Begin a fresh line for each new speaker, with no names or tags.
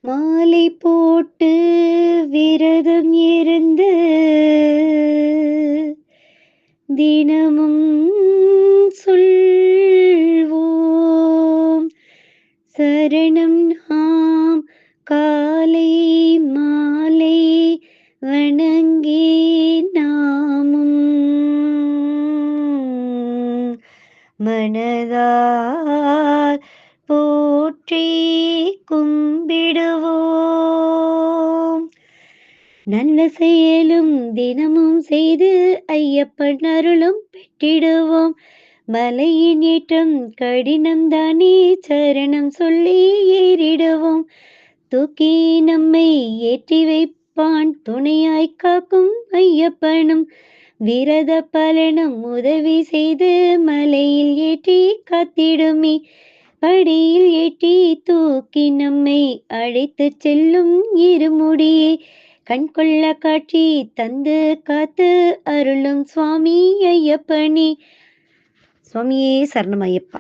மாலை போட்டு விரதம் இருந்து தினமும் சொல்வோம் சரணம் நாம் காலை மாலை வணங்கி நாமும் மனதால் போற்றி கும்பிடுவோம். நல்ல செயலும் தினமும் செய்து ஐயப்பன் அருளும் பெற்றிடுவோம். மலையின் ஏற்றம் கடினம் தானே, சரணம் சொல்லி ஏறிடுவோம். தூக்கி நம்மை ஏற்றி வைப்பான் துணையாய் காக்கும் ஐயப்பனும். விரத பலனும் உதவி செய்து மலையில் ஏற்றி காத்திடுமே. படியில் ஏற்றி தூக்கி நம்மை அழைத்து செல்லும் இருமுடியே. கண்கொள்ள காட்சி தந்து காத்து அருளும் சுவாமி ஐயப்பனே. சுவாமியே சரணம் ஐயப்பா.